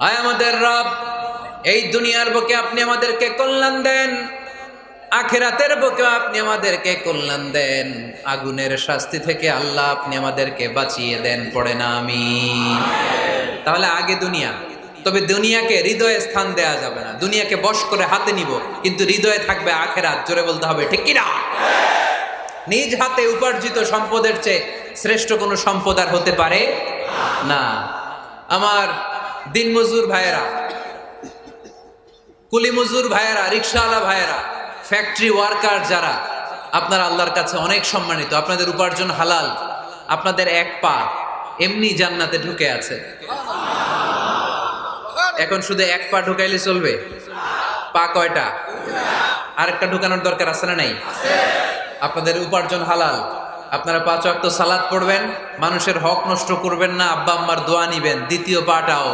আয় আমাদের রব, এই দুনিয়ার বুকে আপনি আমাদেরকে কল্যাণ দেন, আখিরাতের বুকে আপনি আমাদেরকে কল্যাণ দেন, আগুনের শাস্তি থেকে আল্লাহ আপনি আমাদেরকে বাঁচিয়ে দেন। পড়ে না আমিন। তাহলে আগে দুনিয়া, তবে দুনিয়াকে হৃদয়ে স্থান দেয়া যাবে না। দুনিয়াকে বশ করে হাতে নিব, কিন্তু হৃদয়ে থাকবে আখিরাত। জোরে বলতে হবে ঠিক কিনা? নিজ হাতে উপার্জিত সম্পদের চেয়ে শ্রেষ্ঠ কোনো সম্পদ আর হতে পারে না। আমার দিনমজুর ভাইয়েরা, কুলি মজুর ভাইয়েরা, রিক্সাওয়ালা ভাইয়েরা, ফ্যাক্টরি ওয়ার্কার যারা, আপনারা আল্লাহর কাছে অনেক সম্মানিত। আপনাদের উপার্জন হালাল। আপনাদের এক পা এমনি জান্নাতে ঢুকে আছে। এখন শুধু এক পা ঢুকাইলে চলবে? পা কয়টা? আরেকটা ঢুকানোর দরকার আছে না নাই? আপনাদের উপার্জন হালাল। আপনারা 5 ওয়াক্ত সালাত পড়বেন, মানুষের হক নষ্ট করবেন না, আব্বা আম্মার দোয়া নিবেন, দ্বিতীয় পাটাও